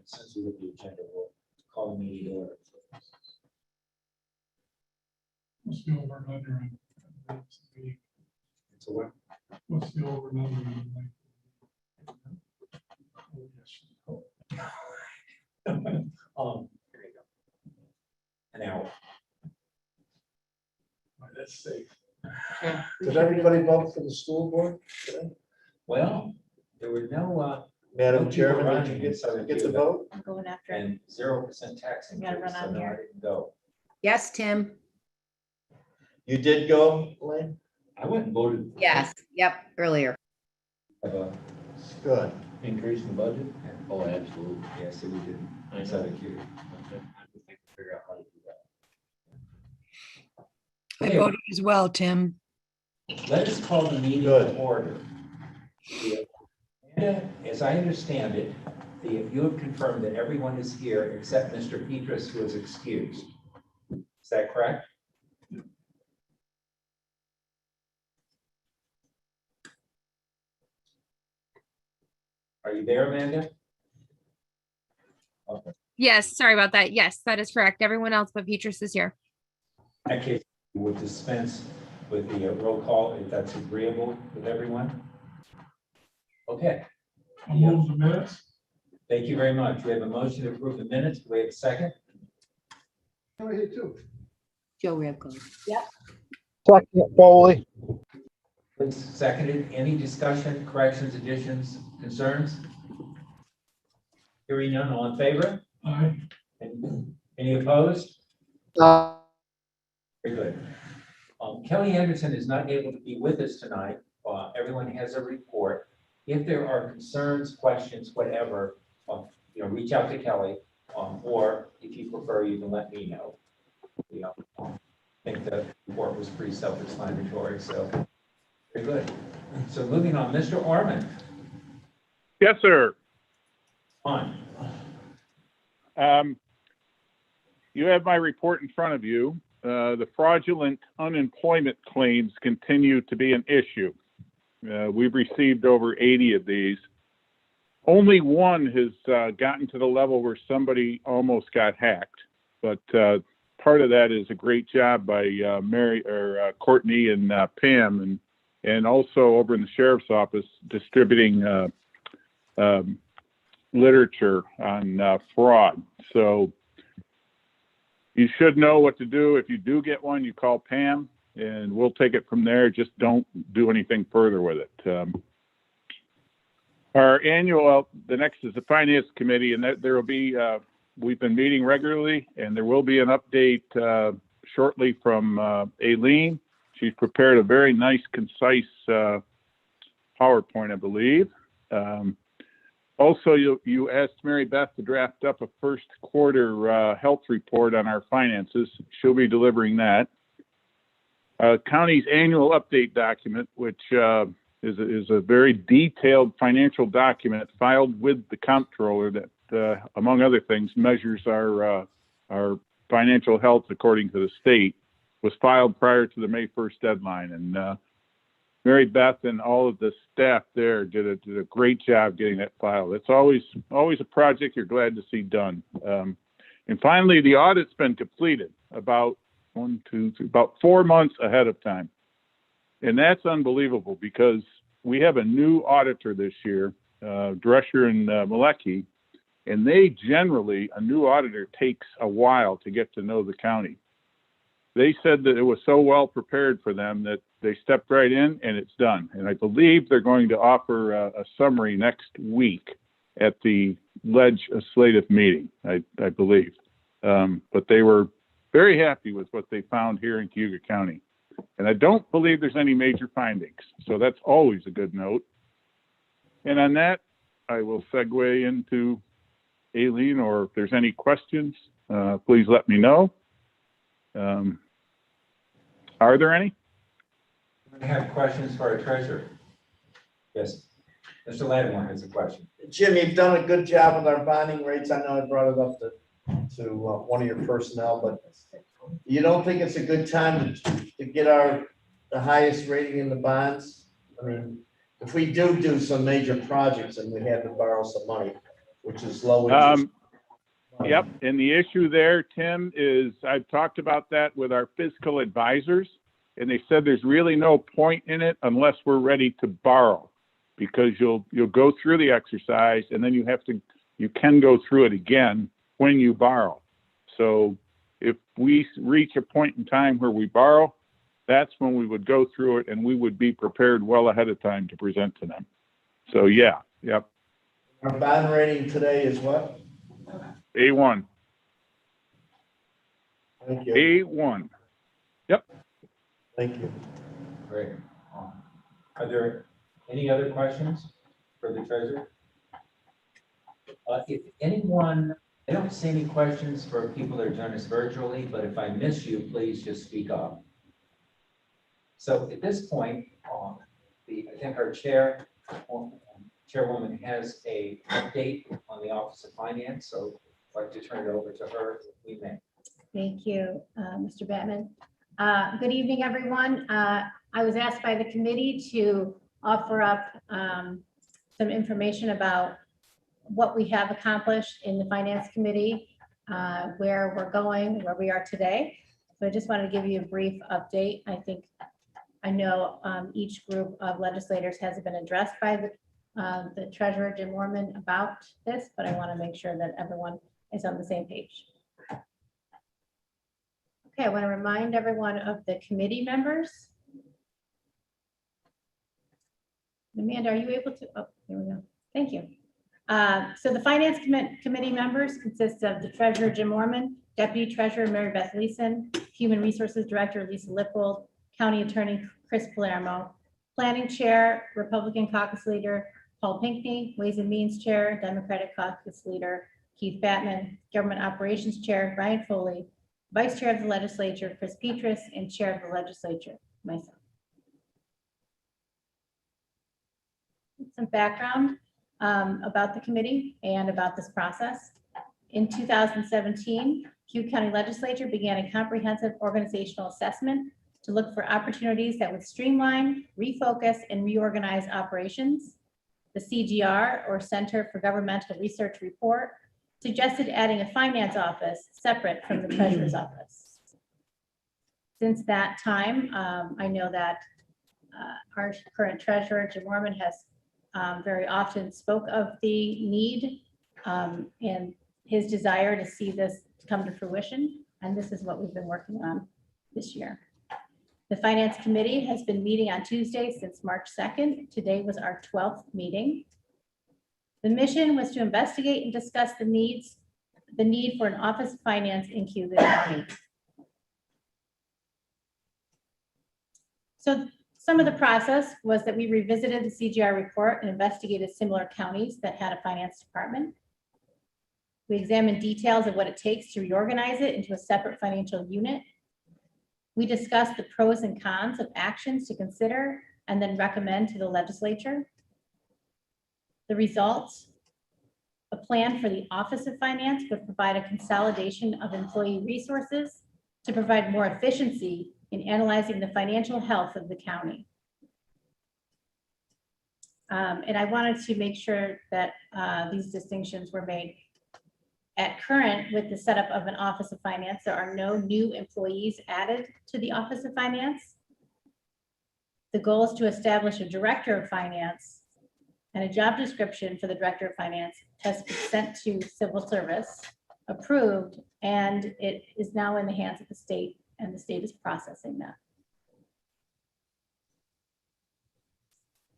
since we look at the agenda, we'll call the meeting to order. What's the over and under? It's a what? What's the over and under? Oh, yes. Here you go. An hour. That's safe. Did everybody vote for the school board today? Well, there were no, Madam No, Chairman, people did you running, so get the vote? I'm going after. and 0% tax You gotta increase, run so on no, I here. didn't go. Yes, Tim. You did go, Elaine? I went and voted. Yes. Yep. Earlier. Have a Good. Increase in the budget? Oh, absolutely. Yes, we did. I It's know. out of queue. I would think to figure out how to do that. I Okay. voted as well, Tim. Let us call the meeting Good. to order. And as I understand it, you have confirmed that everyone is here except Mr. Petrus, who is excused. Is that correct? Are you there, Amanda? Okay. Yes, sorry about that. Yes, that is correct. Everyone else but Petrus is here. In that case, we will dispense with the roll call if that's agreeable with everyone. Okay, I'll move the minutes. thank you very much. We have a motion to approve the minutes. Do we have a second? How are you too? Joe Rabko. Second, Foley. Please, seconded. Any discussion, corrections, additions, concerns? Hearing none, all in favor? Aye. Any opposed? Uh, Very good. Kelly Anderson is not able to be with us tonight. Everyone has a report. If there are concerns, questions, whatever, reach out to Kelly, or if you prefer, you can let me know. I think the report was pretty self-explanatory, so very good. So moving on, Mr. Orman, Yes, sir. on. You have my report in front of you. The fraudulent unemployment claims continue to be an issue. We've received over 80 of these. Only one has gotten to the level where somebody almost got hacked, but part of that is a great job by Courtney and Pam, and also over in the sheriff's office distributing literature on fraud. So you should know what to do. If you do get one, you call Pam and we'll take it from there. Just don't do anything further with it. Our annual, the next is the finance committee, and there will be, we've been meeting regularly, and there will be an update shortly from Aileen. She's prepared a very nice, concise PowerPoint, I believe. Also, you asked Mary Beth to draft up a first quarter health report on our finances. She'll be delivering that. County's annual update document, which is a very detailed financial document filed with the comptroller that, among other things, measures our financial health according to the state, was filed prior to the May 1st deadline. And Mary Beth and all of the staff there did a great job getting that filed. It's always a project you're glad to see done. And finally, the audit's been completed about 4 months ahead of time. And that's unbelievable because we have a new auditor this year, Drescher and Malecki, and a new auditor takes a while to get to know the county. They said that it was so well prepared for them that they stepped right in and it's done. And I believe they're going to offer a summary next week at the legislative meeting, I believe. But they were very happy with what they found here in Cayuga County. And I don't believe there's any major findings. So that's always a good note. And on that, I will segue into Aileen, or if there's any questions, please let me know. Are there any? I have questions for our treasurer. Yes, Mr. Lattimore has a question. Jim, you've done a good job with our bonding rates. I know I brought it up to one of your personnel, but you don't think it's a good time to get the highest rating in the bonds? I mean, if we do some major projects and we have to borrow some money, which is low interest Yep, and the issue there, Tim, is I've talked about that with our fiscal advisors, and they said there's really no point in it unless we're ready to borrow, because you'll go through the exercise and then you can go through it again when you borrow. So if we reach a point in time where we borrow, that's when we would go through it and we would be prepared well ahead of time to present to them. So yeah, yep, Our bond rating today is what? A1, Thank you, A1. thank you. Great. Are there any other questions for the treasurer? If anyone, I don't see any questions for people that are joining us virtually, but if I miss you, please just speak up. So at this point, I think our chairwoman has a update on the Office of Finance, so I'd like to turn it over to her if we may. Thank you, Mr. Batman. Good evening, everyone. I was asked by the committee to offer up some information about what we have accomplished in the Finance Committee, where we're going, where we are today. So I just wanted to give you a brief update. I know each group of legislators has been addressed by the Treasurer, Jim Mormon, about this, but I want to make sure that everyone is on the same page. Okay, I want to remind everyone of the committee members. Amanda, are you able to? Oh, there we go. Thank you. So the Finance Committee members consist of the Treasurer, Jim Mormon, Deputy Treasurer, Mary Beth Leeson, Human Resources Director, Lisa Lippold, County Attorney, Chris Palermo, Planning Chair, Republican Caucus Leader, Paul Pinckney, Ways and Means Chair, Democratic Caucus Leader, Keith Batman, Government Operations Chair, Brian Foley, Vice Chair of the Legislature, Chris Petras, and Chair of the Legislature, myself. Some background about the committee and about this process. In 2017, Cayuga County Legislature began a comprehensive organizational assessment to look for opportunities that would streamline, refocus, and reorganize operations. The CGR, or Center for Governmental Research report, suggested adding a finance office separate from the treasurer's office. Since that time, I know that our current treasurer, Jim Mormon, has very often spoke of the need and his desire to see this come to fruition. And this is what we've been working on this year. The Finance Committee has been meeting on Tuesday since March 2nd. Today was our 12th meeting. The mission was to investigate and discuss the need for an Office of Finance in Cayuga County. So some of the process was that we revisited the CGR report and investigated similar counties that had a finance department. We examined details of what it takes to reorganize it into a separate financial unit. We discussed the pros and cons of actions to consider and then recommend to the legislature. The results: a plan for the Office of Finance would provide a consolidation of employee resources to provide more efficiency in analyzing the financial health of the county. And I wanted to make sure that these distinctions were made. At current, with the setup of an Office of Finance, there are no new employees added to the Office of Finance. The goal is to establish a Director of Finance, and a job description for the Director of Finance has been sent to Civil Service, approved, and it is now in the hands of the state, and the state is processing that.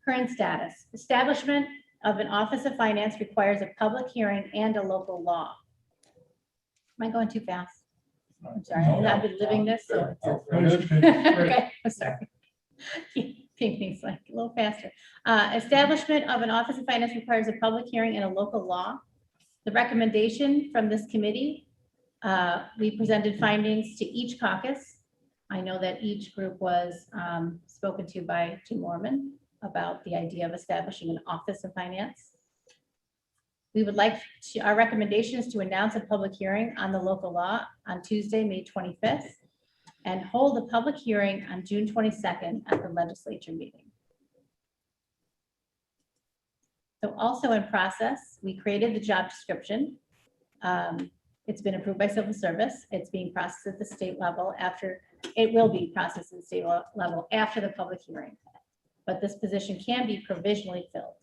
Current status: establishment of an Office of Finance requires a public hearing and a local law. Am I going too fast? I'm sorry, I've been living this. So okay, I'm sorry. Pinckney's like a little faster. Establishment of an Office of Finance requires a public hearing and a local law. The recommendation from this committee, we presented findings to each caucus. I know that each group was spoken to by Jim Mormon about the idea of establishing an Office of Finance. We would like to, our recommendation is to announce a public hearing on the local law on Tuesday, May 25th, and hold a public hearing on June 22nd at the legislature meeting. So also in process, we created the job description. It's been approved by civil service. It's being processed at the state level it will be processed at the state level after the public hearing. But this position can be provisionally filled.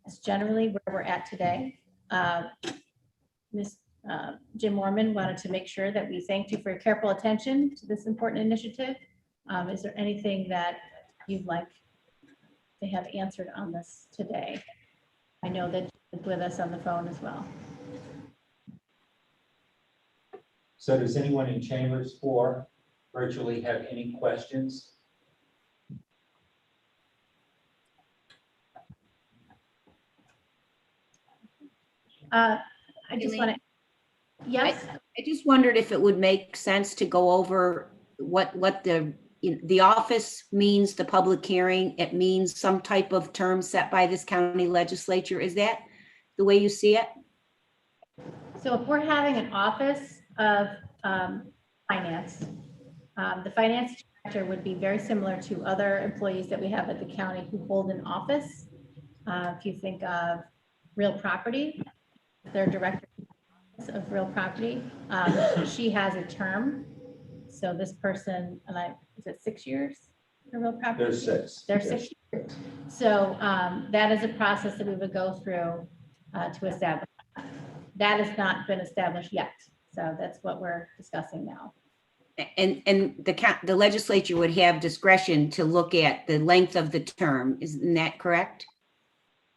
That's generally where we're at today. Jim Mormon wanted to make sure that we thanked you for your careful attention to this important initiative. Is there anything that you'd like to have answered on this today? I know that you're with us on the phone as well. So does anyone in chambers or virtually have any questions? I just want to, yes, I just wondered if it would make sense to go over what the office means, the public hearing. It means some type of term set by this county legislature. Is that the way you see it? so if we're having an office of finance, the finance director would be very similar to other employees that we have at the county who hold an office. If you think of real property, their director of real property, she has a term. So this person, is it 6 years for real property? There's 6. There's 6 years. So that is a process that we would go through to establish. That has not been established yet. So that's what we're discussing now. And the legislature would have discretion to look at the length of the term. Isn't that correct?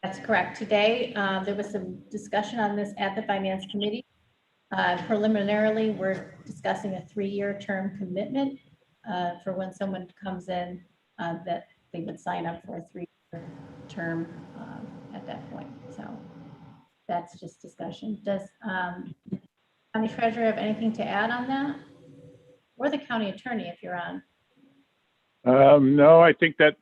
That's correct. Today, there was some discussion on this at the Finance Committee. Preliminarily, we're discussing a 3-year term commitment for when someone comes in that they would sign up for a 3-year term at that point. So that's just discussion. Does county treasurer have anything to add on that? Or the county attorney, if you're on? No, I think that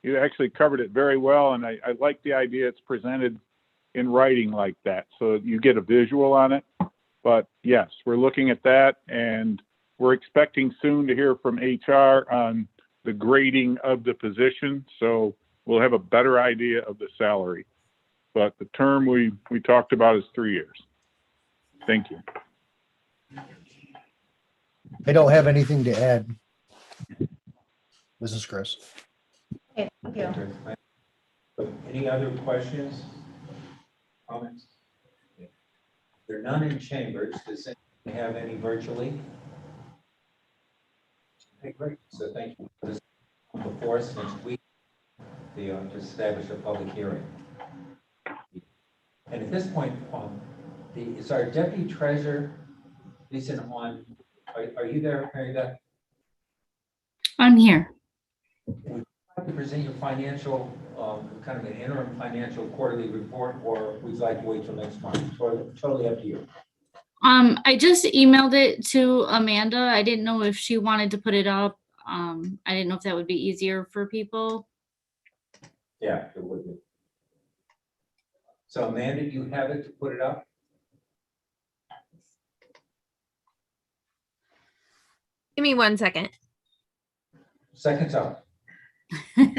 you actually covered it very well, and I like the idea it's presented in writing like that, so you get a visual on it. But yes, we're looking at that, and we're expecting soon to hear from HR on the grading of the position, so we'll have a better idea of the salary. But the term we talked about is 3 years. Thank you. I don't have anything to add. This is Chris. Okay, thank you. Any other questions, comments? There are none in chambers. Does anyone have any virtually? Okay, great. So thank you. This is before us next week, to establish a public hearing. And at this point, is our deputy treasurer, Lisa, are you there, Mary Beth? I'm here. Would you like to present your financial, kind of an interim financial quarterly report, or would you like to wait till next month? Totally up to you. I just emailed it to Amanda. I didn't know if she wanted to put it up. I didn't know if that would be easier for people. Yeah, it would be. So Amanda, do you have it to put it up? Give me 1 second. Seconds up. It's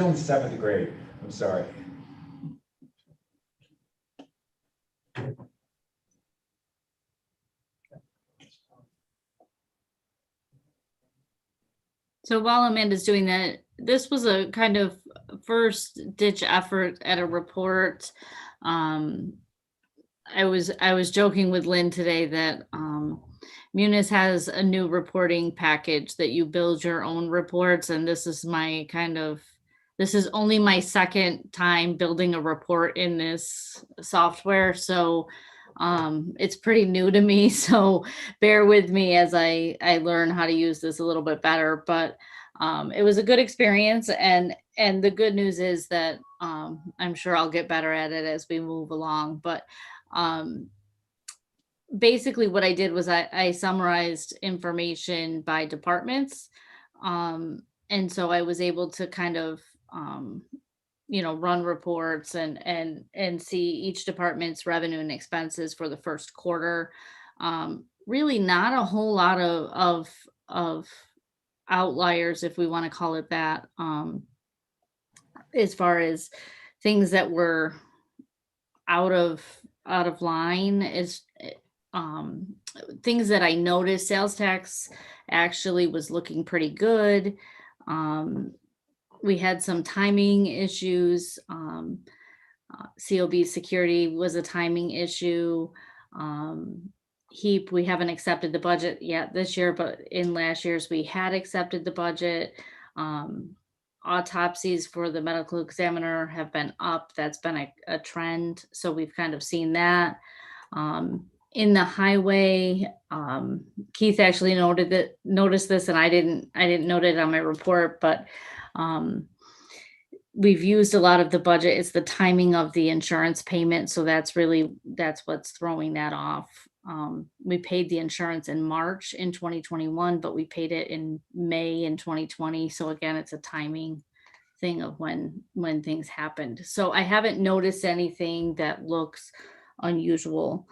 only 7th grade. I'm sorry. So while Amanda's doing that, this was a kind of first ditch effort at a report. I was joking with Lynn today that Munis has a new reporting package that you build your own reports, and this is only my second time building a report in this software, so it's pretty new to me, so bear with me as I learn how to use this a little bit better. But it was a good experience, and the good news is that I'm sure I'll get better at it as we move along. But basically what I did was I summarized information by departments. And so I was able to kind of, run reports and see each department's revenue and expenses for the first quarter. Really not a whole lot of outliers, if we want to call it that. as far as things that were out of line is um things that I noticed. Sales tax actually was looking pretty good. We had some timing issues. COB security was a timing issue. HEAP, we haven't accepted the budget yet this year, but in last year's we had accepted the budget. Autopsies for the medical examiner have been up. That's been a trend. So we've kind of seen that. In the highway, Keith actually noticed this, and I didn't note it on my report, but we've used a lot of the budget. It's the timing of the insurance payment. So that's what's throwing that off. We paid the insurance in March in 2021, but we paid it in May in 2020. So again, it's a timing thing of when things happened. So I haven't noticed anything that looks unusual.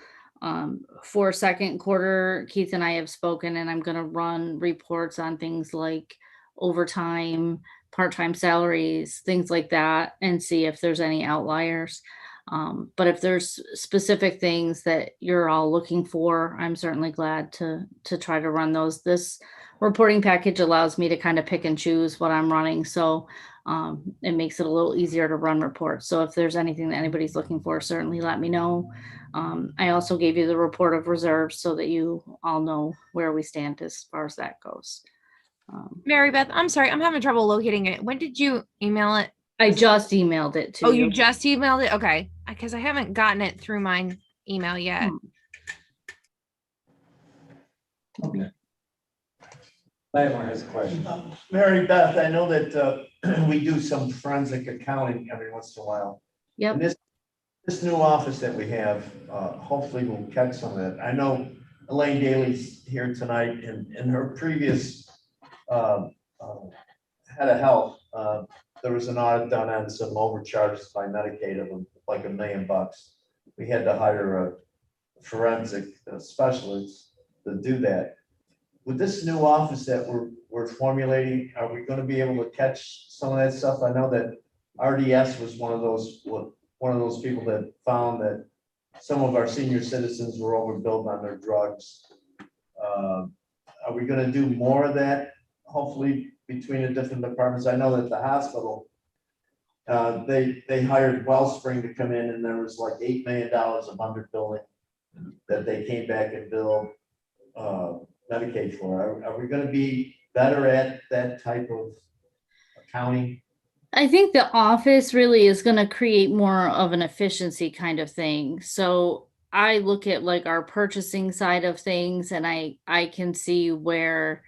For second quarter, Keith and I have spoken, and I'm going to run reports on things like overtime, part-time salaries, things like that, and see if there's any outliers. But if there's specific things that you're all looking for, I'm certainly glad to try to run those. This reporting package allows me to kind of pick and choose what I'm running. So it makes it a little easier to run reports. So if there's anything that anybody's looking for, certainly let me know. I also gave you the report of reserves so that you all know where we stand as far as that goes. Mary Beth, I'm sorry, I'm having trouble locating it. When did you email it? I just emailed it to Oh, you. you just emailed it? Okay. Because I haven't gotten it through my email yet. Okay. Lattimore has a question. Mary Beth, I know that we do some forensic accounting every once in a while. Yep. And this new office that we have, hopefully will catch some of that. I know Elaine Daly's here tonight, and in her previous head of health, there was an audit done on some overcharges by Medicaid of like $1 million. We had to hire a forensic specialist to do that. With this new office that we're formulating, are we going to be able to catch some of that stuff? I know that RDS was one of those people that found that some of our senior citizens were overbilled on their drugs. Are we going to do more of that? Hopefully between the different departments. I know that the hospital, they hired Wellspring to come in, and there was like $8 million of underbilling that they came back and billed Medicaid for. Are we going to be better at that type of accounting? I think the office really is going to create more of an efficiency kind of thing. So I look at like our purchasing side of things, and I can see where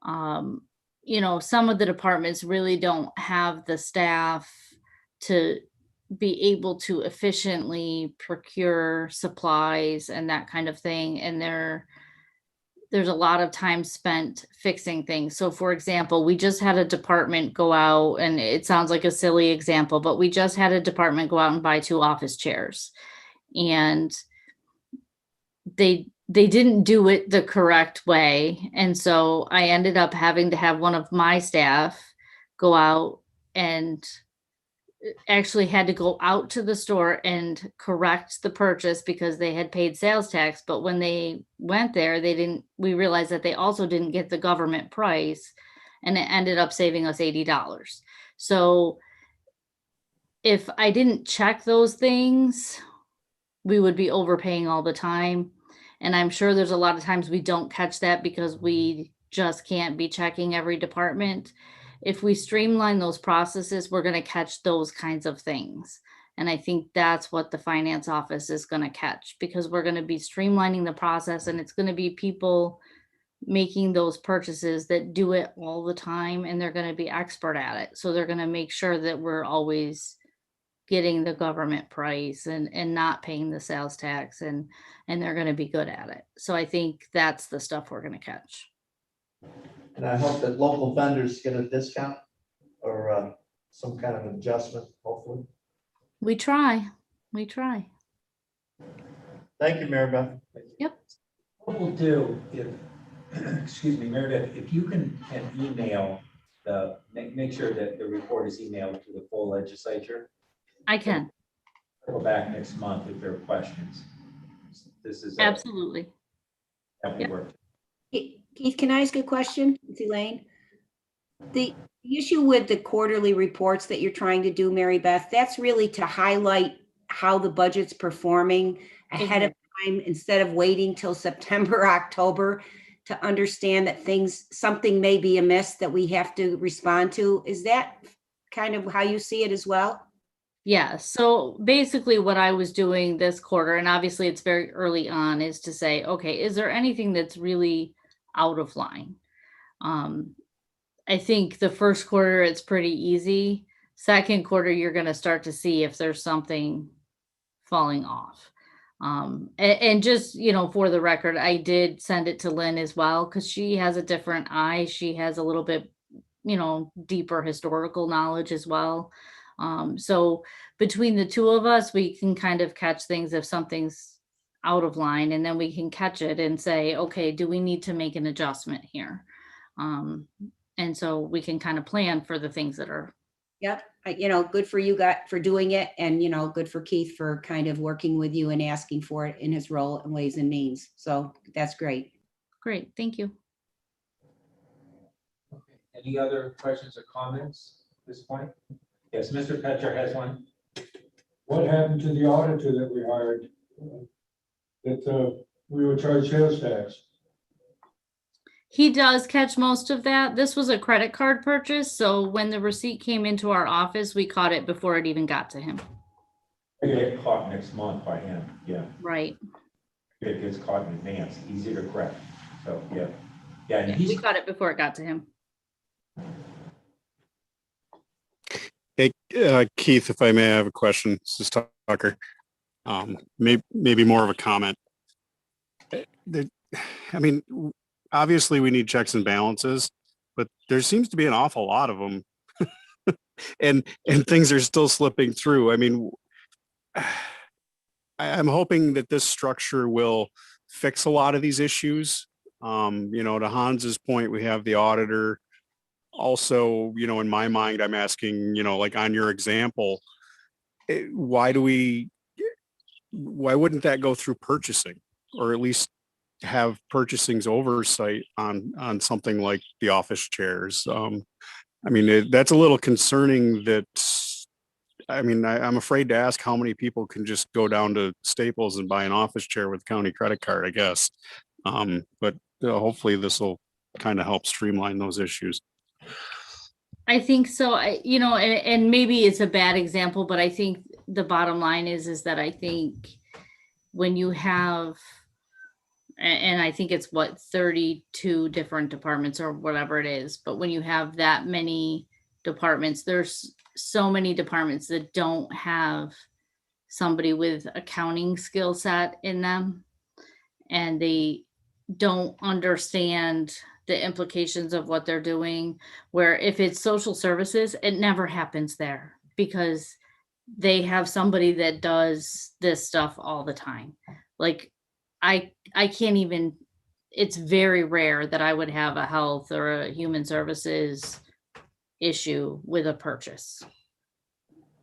some of the departments really don't have the staff to be able to efficiently procure supplies and that kind of thing. And there's a lot of time spent fixing things. So for example, we just had a department go out, and it sounds like a silly example, but we just had a department go out and buy 2 office chairs, and they didn't do it the correct way. And so I ended up having to have one of my staff go out, and actually had to go out to the store and correct the purchase because they had paid sales tax. But when they went there, we realized that they also didn't get the government price, and it ended up saving us $80. So if I didn't check those things, we would be overpaying all the time. And I'm sure there's a lot of times we don't catch that because we just can't be checking every department. If we streamline those processes, we're going to catch those kinds of things. And I think that's what the finance office is going to catch, because we're going to be streamlining the process, and it's going to be people making those purchases that do it all the time, and they're going to be expert at it. So they're going to make sure that we're always getting the government price and not paying the sales tax, and they're going to be good at it. So I think that's the stuff we're going to catch. And I hope that local vendors get a discount or some kind of adjustment, hopefully. We try. Thank you, Mary Beth. Yep. What we'll do, if, excuse me, Meredith, if you can email make sure that the report is emailed to the full legislature. I can, Go back next month if there are questions. This is. absolutely. That would Yep. work. Keith, can I ask a question? It's Elaine. The issue with the quarterly reports that you're trying to do, Mary Beth, that's really to highlight how the budget's performing ahead of time instead of waiting till September, October to understand that something may be amiss that we have to respond to. Is that kind of how you see it as well? Yeah, so basically what I was doing this quarter, and obviously it's very early on, is to say, okay, is there anything that's really out of line? I think the first quarter, it's pretty easy. Second quarter, you're going to start to see if there's something falling off. And just, for the record, I did send it to Lynn as well, because she has a different eye. She has a little bit, deeper historical knowledge as well. So between the two of us, we can kind of catch things if something's out of line, and then we can catch it and say, okay, do we need to make an adjustment here? And so we can kind of plan for the things that are. Yep. Good for you guys for doing it, and, good for Keith for kind of working with you and asking for it in his role and Ways and Means. So that's great. Great. Thank you. Okay. Any other questions or comments at this point? Yes, Mr. Petcher has one. What happened to the auditor that we hired? That we would charge sales tax? He does catch most of that. This was a credit card purchase. So when the receipt came into our office, we caught it before it even got to him. It get caught next month by him, yeah. Right. It gets caught in advance, easy to correct. So, yeah. Yeah, and Yeah, we he's, caught it before it got to him. Hey, Keith, if I may, I have a question. This is Tucker. Maybe more of a comment. Obviously we need checks and balances, but there seems to be an awful lot of them. and things are still slipping through. I'm hoping that this structure will fix a lot of these issues. To Hans's point, we have the auditor. Also, in my mind, I'm asking, like on your example, why wouldn't that go through purchasing, or at least have purchasing's oversight on something like the office chairs? That's a little concerning that, I'm afraid to ask how many people can just go down to Staples and buy an office chair with county credit card, I guess. But hopefully this will kind of help streamline those issues. I think so. And maybe it's a bad example, but I think the bottom line is that I think when you have, and I think it's 32 different departments or whatever it is, but when you have that many departments, there's so many departments that don't have somebody with accounting skill set in them, and they don't understand the implications of what they're doing. Where if it's social services, it never happens there because they have somebody that does this stuff all the time. Like I can't even, it's very rare that I would have a health or a human services issue with a purchase.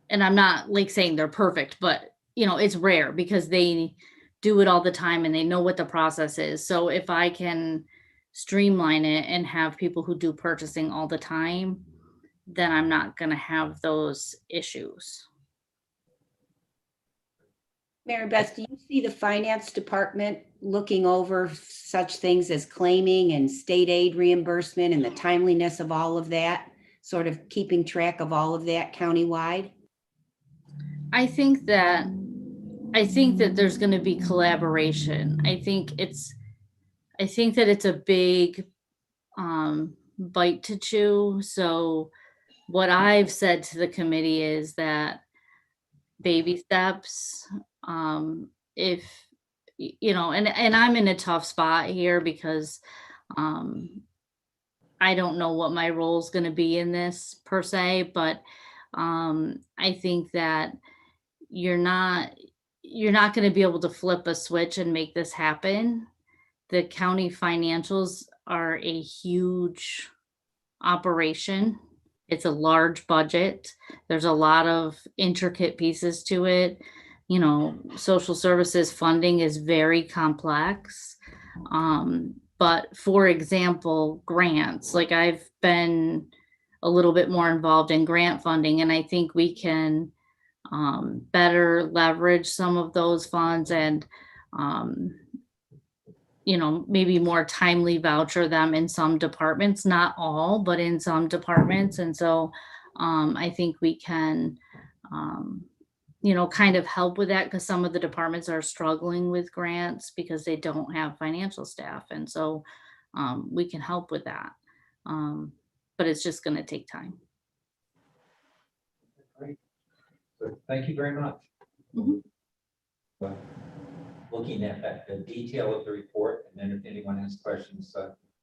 And I'm not like saying they're perfect, but it's rare because they do it all the time and they know what the process is. So if I can streamline it and have people who do purchasing all the time, then I'm not going to have those issues. Mary Beth, do you see the finance department looking over such things as claiming and state aid reimbursement and the timeliness of all of that, sort of keeping track of all of that countywide? I think that there's going to be collaboration. I think that it's a big bite to chew. So what I've said to the committee is that baby steps, if, and I'm in a tough spot here because I don't know what my role is going to be in this per se, but I think that you're not going to be able to flip a switch and make this happen. The county financials are a huge operation. It's a large budget. There's a lot of intricate pieces to it. You know, social services funding is very complex. But for example, grants, like I've been a little bit more involved in grant funding, and I think we can better leverage some of those funds and maybe more timely voucher them in some departments, not all, but in some departments. And so I think we can, kind of help with that, because some of the departments are struggling with grants because they don't have financial staff. And so we can help with that. But it's just going to take time. Great. So thank you very much. Mhm. Well, looking at the detail of the report, and then if anyone has questions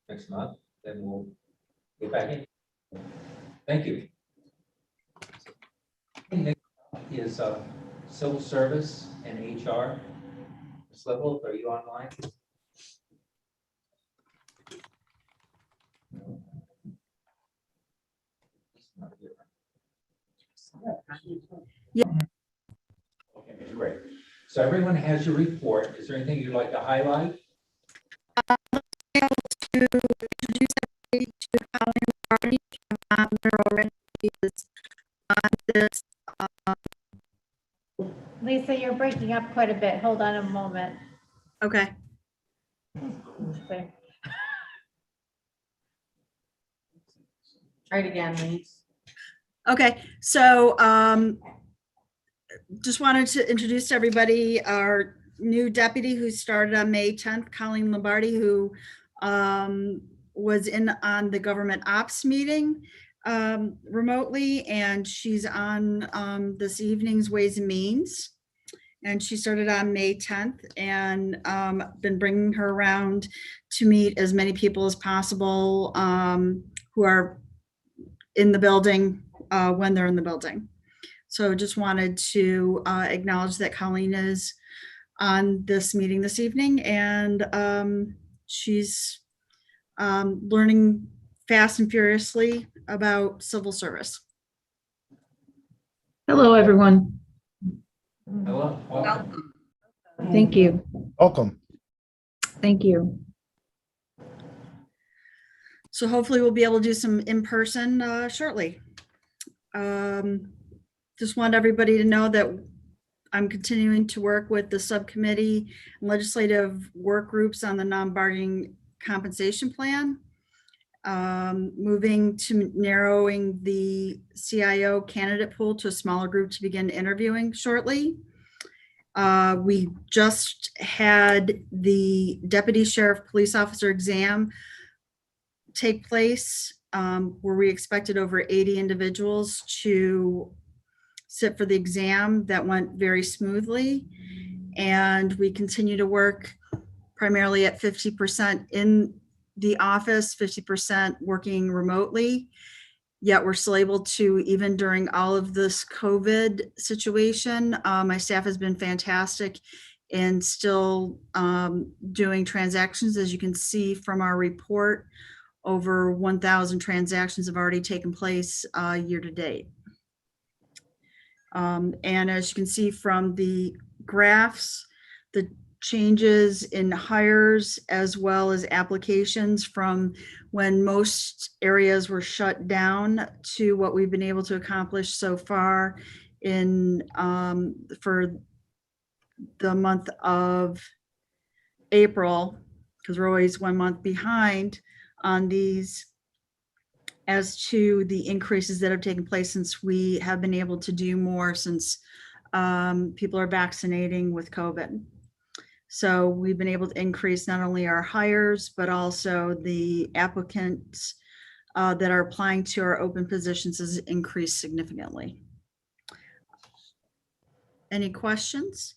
next month, then we'll get back in. Thank you. Next is civil service and HR. Ms. Level, are you online? No. He's not here. Yeah. Okay, great. So everyone has your report. Is there anything you'd like to highlight? Lisa, you're breaking up quite a bit. Hold on a moment. Okay. Clear. Try it again, please. Okay, so just wanted to introduce to everybody our new deputy who started on May 10th, Colleen Lombardi, who was in on the government ops meeting remotely, and she's on this evening's Ways and Means. And she started on May 10th, and been bringing her around to meet as many people as possible who are in the building when they're in the building. So just wanted to acknowledge that Colleen is on this meeting this evening, and she's learning fast and furiously about civil service. Hello, everyone. Hello. Welcome. Thank you. Welcome. Thank you. So hopefully we'll be able to do some in-person shortly. Just want everybody to know that I'm continuing to work with the subcommittee and legislative work groups on the non-bargaining compensation plan. Moving to narrowing the CIO candidate pool to a smaller group to begin interviewing shortly. We just had the deputy sheriff police officer exam take place, where we expected over 80 individuals to sit for the exam. That went very smoothly, and we continue to work primarily at 50% in the office, 50% working remotely. Yet we're still able to, even during all of this COVID situation, my staff has been fantastic in still doing transactions. As you can see from our report, over 1,000 transactions have already taken place year to date. And as you can see from the graphs, the changes in hires as well as applications from when most areas were shut down to what we've been able to accomplish so far in for the month of April, because we're always 1 month behind on these, as to the increases that have taken place since we have been able to do more since people are vaccinating with COVID. So we've been able to increase not only our hires, but also the applicants that are applying to our open positions has increased significantly. Any questions?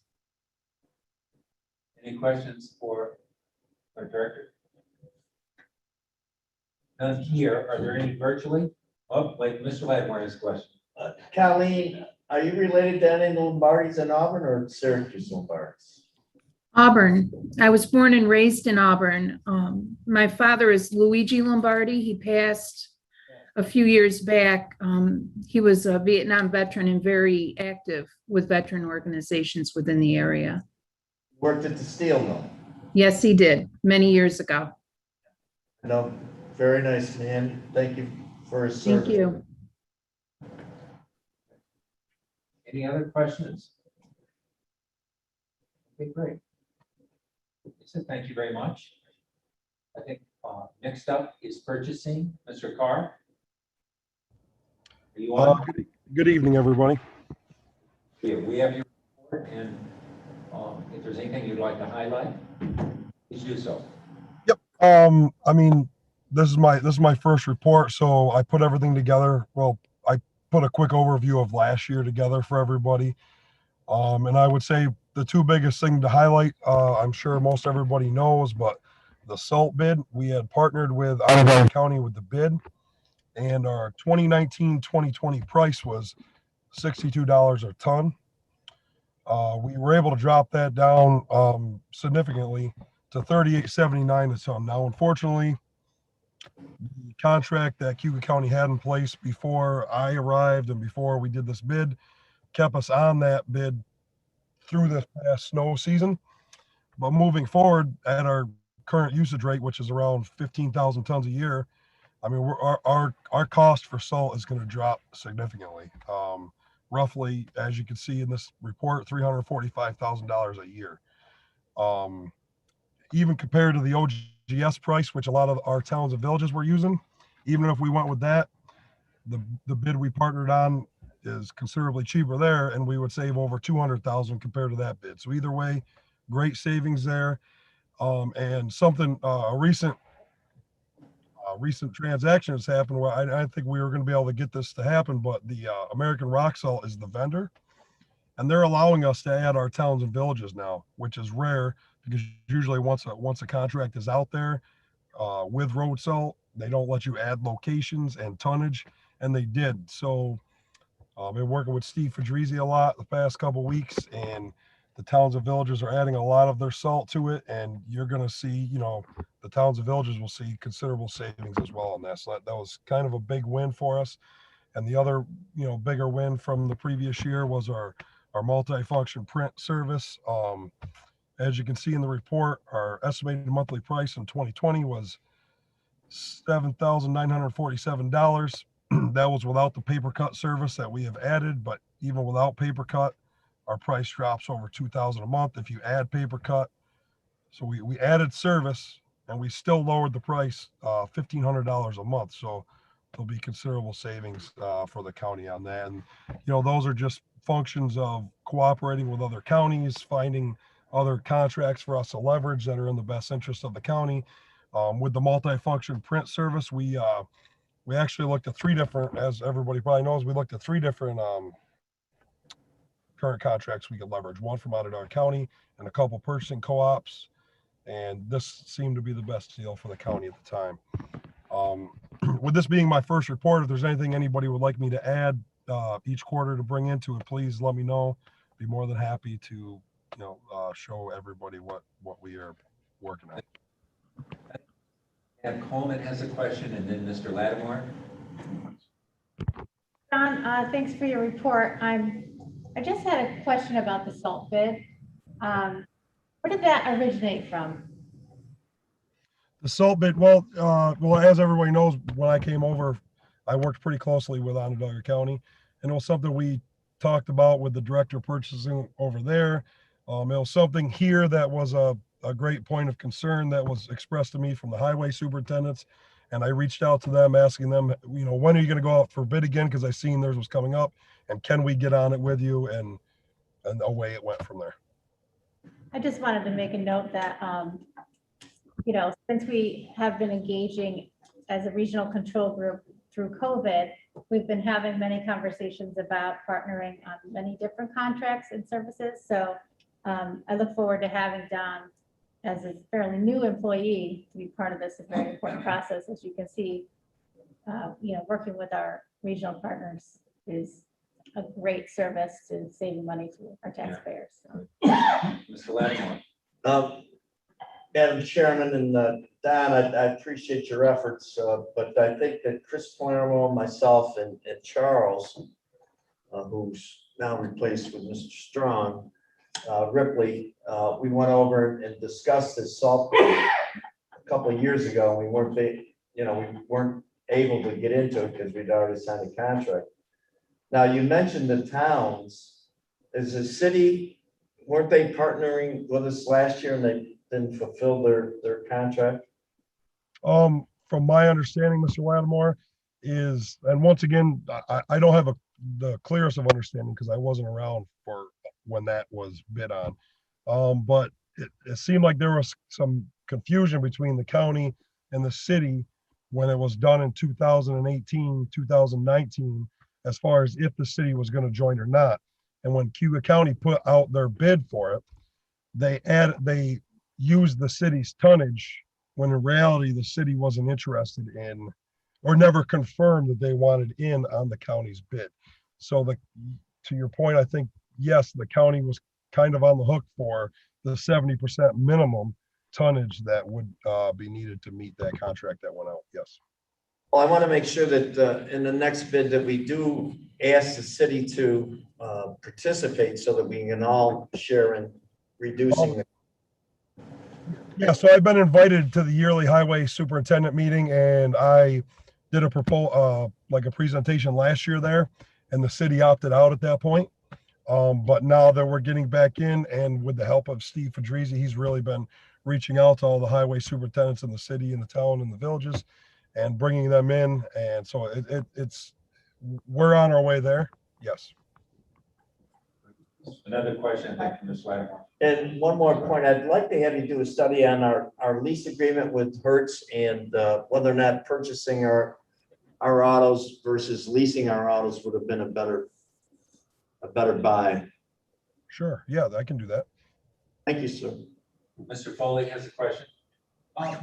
Any questions for our director? None here. Are there any virtually? Oh, wait, Mr. Lattimore has a question. Colleen, are you related to any of the Lombardis in Auburn or Syracuse Lombardis? Auburn. I was born and raised in Auburn. My father is Luigi Lombardi. He passed a few years back. He was a Vietnam veteran and very active with veteran organizations within the area. Worked at the steel mill. Yes, he did, many years ago. No, very nice man. Thank you for his service. Thank you. Any other questions? Okay, great. So thank you very much. I think next up is purchasing. Mr. Carr? Are you on? Good evening, everybody. Here, we have your report, and if there's anything you'd like to highlight, please do so. Yep. I mean, this is my first report, so I put everything together. Well, I put a quick overview of last year together for everybody. And I would say the two biggest things to highlight, I'm sure most everybody knows, but the salt bid, we had partnered with Onondaga County with the bid, and our 2019-2020 price was $62 a ton. We were able to drop that down significantly to $38.79 a ton. Now, unfortunately, the contract that Cayuga County had in place before I arrived and before we did this bid kept us on that bid through this past snow season. But moving forward at our current usage rate, which is around 15,000 tons a year, I mean, our cost for salt is going to drop significantly. Roughly, as you can see in this report, $345,000 a year. Even compared to the OGS price, which a lot of our towns and villages were using, even if we went with that, the bid we partnered on is considerably cheaper there, and we would save over 200,000 compared to that bid. So either way, great savings there. And something a recent transaction has happened where I didn't think we were going to be able to get this to happen, but the American Rock Salt is the vendor, and they're allowing us to add our towns and villages now, which is rare because usually once a contract is out there with road salt, they don't let you add locations and tonnage, and they did. So I've been working with Steve Fedrizzi a lot the past couple of weeks, and the towns and villages are adding a lot of their salt to it, and you're going to see, the towns and villages will see considerable savings as well on that. So that was kind of a big win for us. And the other, bigger win from the previous year was our multi-function print service. As you can see in the report, our estimated monthly price in 2020 was $7,947. That was without the paper cut service that we have added, but even without paper cut, our price drops over $2,000 a month if you add paper cut. So we added service and we still lowered the price $1,500 a month. So there'll be considerable savings for the county on that. And those are just functions of cooperating with other counties, finding other contracts for us to leverage that are in the best interest of the county. With the multi-function print service, we actually looked at three different, as everybody probably knows, we looked at three different current contracts we could leverage. One from Onondaga County and a couple purchasing co-ops, and this seemed to be the best deal for the county at the time. With this being my first report, if there's anything anybody would like me to add each quarter to bring into it, please let me know. Be more than happy to show everybody what we are working on. And Coleman has a question, and then Mr. Lattimore. John, thanks for your report. I just had a question about the salt bid. Where did that originate from? The salt bid, well, as everybody knows, when I came over, I worked pretty closely with Onondaga County, and it was something we talked about with the director of purchasing over there. It was something here that was a great point of concern that was expressed to me from the highway superintendents. And I reached out to them asking them, when are you going to go out for bid again? Because I seen theirs was coming up, and can we get on it with you? And away it went from there. I just wanted to make a note that, since we have been engaging as a regional control group through COVID, we've been having many conversations about partnering on many different contracts and services. So I look forward to having Don as a fairly new employee to be part of this very important process. As you can see, working with our regional partners is a great service to saving money to our taxpayers. So. Mr. Lattimore. Madam Chairman and Don, I appreciate your efforts, but I think that Chris Palermo, myself, and Charles, who's now replaced with Mr. Strong, Ripley, we went over and discussed this salt a couple of years ago. We weren't, we weren't able to get into it because we'd already signed a contract. Now, you mentioned the towns. Is the city, weren't they partnering with us last year and they didn't fulfill their contract? From my understanding, Mr. Lattimore, is, and once again, I don't have the clearest of understanding because I wasn't around for when that was bid on. But it seemed like there was some confusion between the county and the city when it was done in 2018, 2019, as far as if the city was going to join or not. And when Cayuga County put out their bid for it, they used the city's tonnage when in reality the city wasn't interested in or never confirmed that they wanted in on the county's bid. So to your point, I think, yes, the county was kind of on the hook for the 70% minimum tonnage that would be needed to meet that contract that went out. Yes. Well, I want to make sure that in the next bid that we do ask the city to participate so that we can all share in reducing the. Yeah, so I've been invited to the yearly highway superintendent meeting, and I did a like a presentation last year there, and the city opted out at that point. But now that we're getting back in, and with the help of Steve Fedrizzi, he's really been reaching out to all the highway superintendents in the city, in the town, and the villages, and bringing them in. And so we're on our way there. Yes. Another question, I think, from Ms. Lattimore. And one more point, I'd like to have you do a study on our lease agreement with Hertz and whether or not purchasing our autos versus leasing our autos would have been a better buy. Sure. Yeah, I can do that. Thank you, sir. Mr. Foley has a question.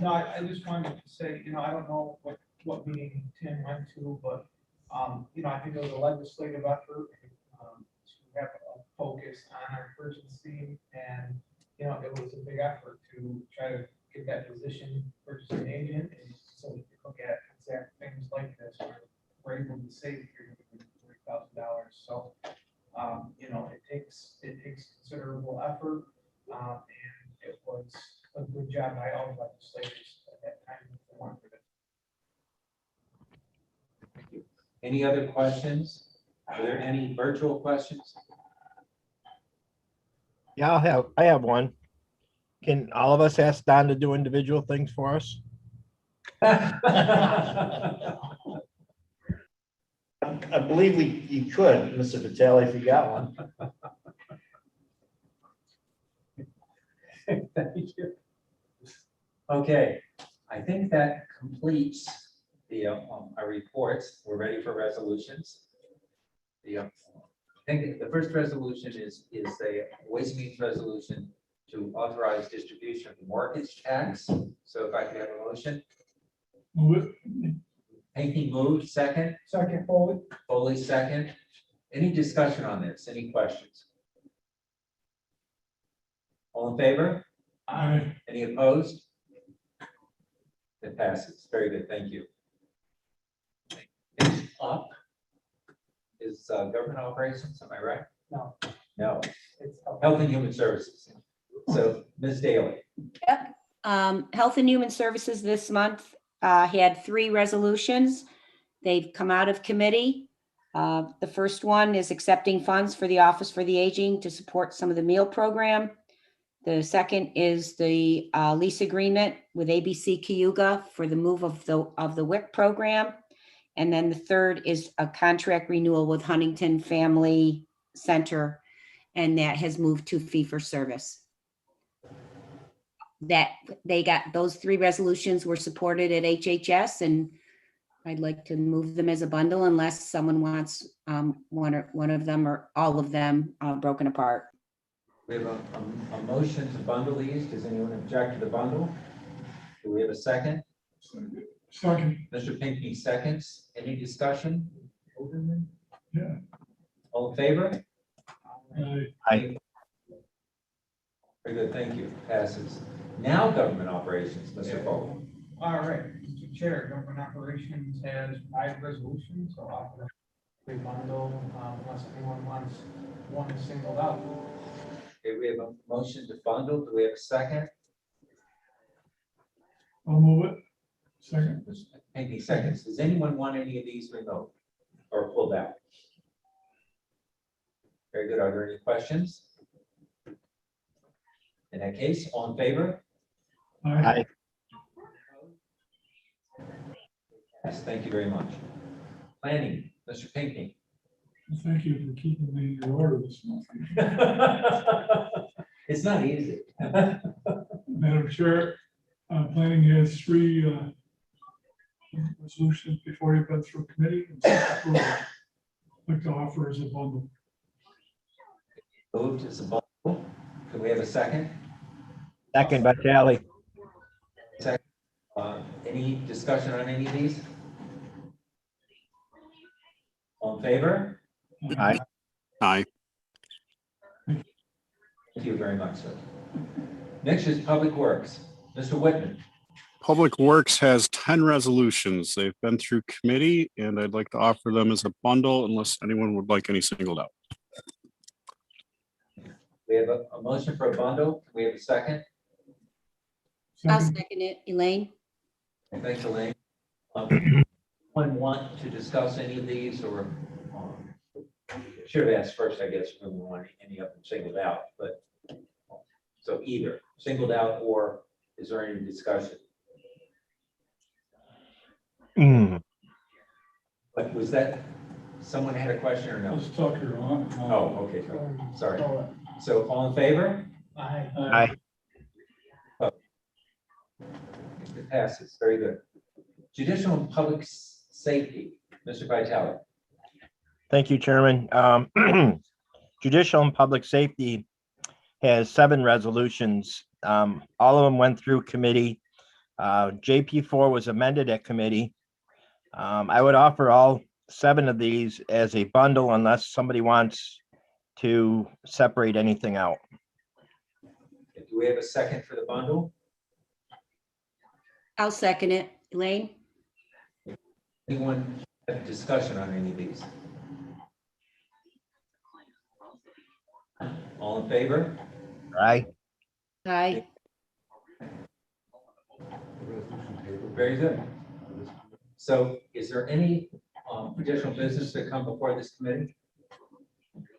No, I just wanted to say, I don't know what meeting Tim went to, but, I think it was a legislative effort to have a focus on our purchasing, and, it was a big effort to try to get that position purchasing agent, and so we could look at exact things like this, where we're able to save $40,000. So, it takes considerable effort, and it was a good job by all legislators at that time. Thank you. Any other questions? Are there any virtual questions? Yeah, I have one. Can all of us ask Don to do individual things for us? I believe you could, Mr. Vitale, if you got one. Thank you. Okay, I think that completes our reports. We're ready for resolutions. I think the first resolution is a Ways and Means resolution to authorize distribution of the mortgage tax. So if I could have a motion. Move it. Hanky moved, second. Second, Foley. Foley, second. Any discussion on this? Any questions? All in favor? Aye. Any opposed? It passes. Very good. Thank you. Next up is government operations. Am I right? No. No. It's Health and Human Services. So Ms. Daly. Yep. Health and Human Services this month had 3 resolutions. They've come out of committee. The first one is accepting funds for the Office for the Aging to support some of the meal program. The second is the lease agreement with ABC Cayuga for the move of the WIC program. And then the third is a contract renewal with Huntington Family Center, and that has moved to fee for service. That those 3 resolutions were supported at HHS, and I'd like to move them as a bundle unless someone wants one of them or all of them broken apart. We have a motion to bundle these. Does anyone object to the bundle? Do we have a second? Second. Mr. Pinckney seconds. Any discussion? Yeah. All in favor? Aye. Very good, thank you. Passes. Now government operations, Mr. Foley. All right, Mr. Chair, government operations has 5 resolutions, so I'll offer a bundle, unless anyone wants one singled out. Okay, we have a motion to bundle. Do we have a second? I'll move it. Second. Any seconds? Does anyone want any of these removed or pulled out? Very good. Are there any questions? In that case, all in favor? Aye. Yes, thank you very much. Planning, Mr. Pinckney. Thank you for keeping me in order this month. It's not easy. Madam Chair, planning has 3 resolutions before you've been through committee. And approval. I'd like to offer as a bundle. Moved as a bundle. Can we have a second? Second by Tally. Second. Any discussion on any of these? All in favor? Aye. Thank you very much, sir. Next is Public Works. Mr. Whitman. Public Works has 10 resolutions. They've been through committee, and I'd like to offer them as a bundle unless anyone would like any singled out. We have a motion for a bundle. Can we have a second? I'll second it, Elaine. Thanks, Elaine. Anyone want to discuss any of these or should have asked first, I guess, if we want any of them singled out, but so either singled out or is there any discussion? But was that, someone had a question or no? Let's talk your on. Oh, okay, sorry. So all in favor? Aye. Aye. It passes, very good. Judicial and Public Safety, Mr. Vitale. Thank you, Chairman. Judicial and Public Safety has 7 resolutions. All of them went through committee. JP4 was amended at committee. I would offer all 7 of these as a bundle unless somebody wants to separate anything out. Do we have a second for the bundle? I'll second it, Elaine. Anyone have a discussion on any of these? All in favor? Aye. Aye. Very good. So is there any additional business that come before this committee?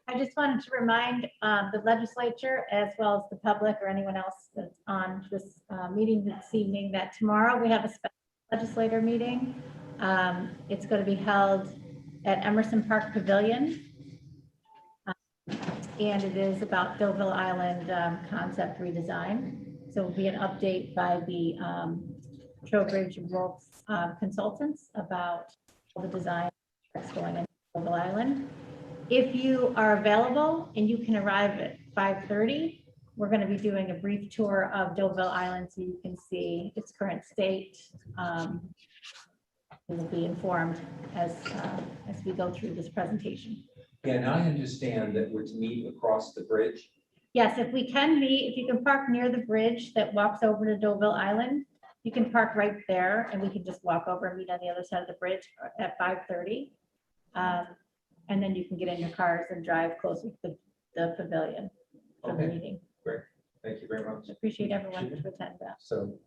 I just wanted to remind the legislature as well as the public or anyone else that's on this meeting this evening that tomorrow we have a special legislator meeting. It's going to be held at Emerson Park Pavilion. And it is about Deauville Island concept redesign. So it will be an update by the Trowbridge and Wolf consultants about all the design that's going in Deauville Island. If you are available and you can arrive at 5:30, we're going to be doing a brief tour of Deauville Island so you can see its current state. You will be informed as we go through this presentation. Yeah, and I understand that we're to meet across the bridge. Yes, if we can meet, if you can park near the bridge that walks over to Deauville Island, you can park right there and we can just walk over and meet on the other side of the bridge at 5:30. And then you can get in your cars and drive closer to the pavilion for the meeting. Great, thank you very much. Appreciate everyone to attend that. So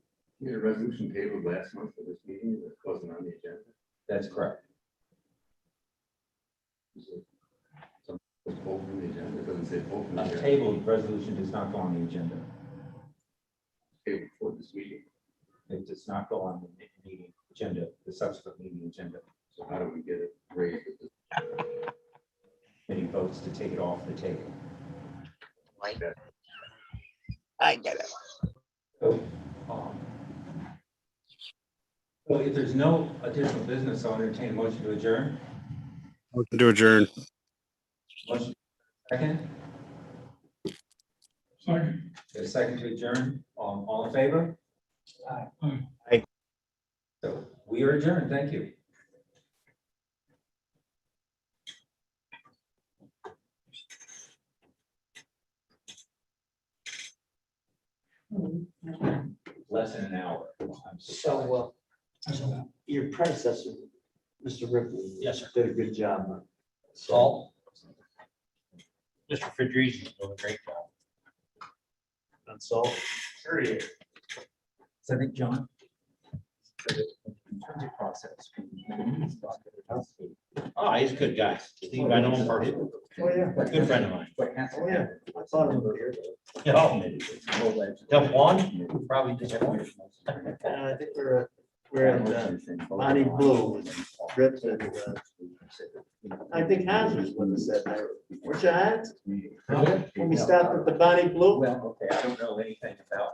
We had a resolution tabled last month for this meeting that wasn't on the agenda. that's correct. Some was pulled from the agenda, it doesn't say pulled from the A agenda. tabled resolution does not go on the agenda. Tabled for this meeting. It does not go on the meeting agenda, the subsequent meeting agenda. So how do we get it raised at this? Any votes to take it off the table. I get it. So so if there's no additional business, I'll entertain a motion to adjourn. Motion to adjourn. Motion second. Second. A second to adjourn. All in favor? Aye. So we are adjourned. Thank you. Less less than an hour. I'm So, your predecessor, Mr. Ripley. Yes, sir. Did a good job. Salt. Mr. Federici is doing a great job. On salt. Sure he is. So I think, John. In terms of process. Oh, he's a good guy. I know him personally. Oh, yeah. Good friend of mine. Oh, yeah. I thought of it here. Yeah. Tough one? Probably just. I think we're at Bonnie Blue. Rip said, I think Hans was one that said that. Weren't you Hans? When we stopped at the Bonnie Blue? Well, okay, I don't know anything about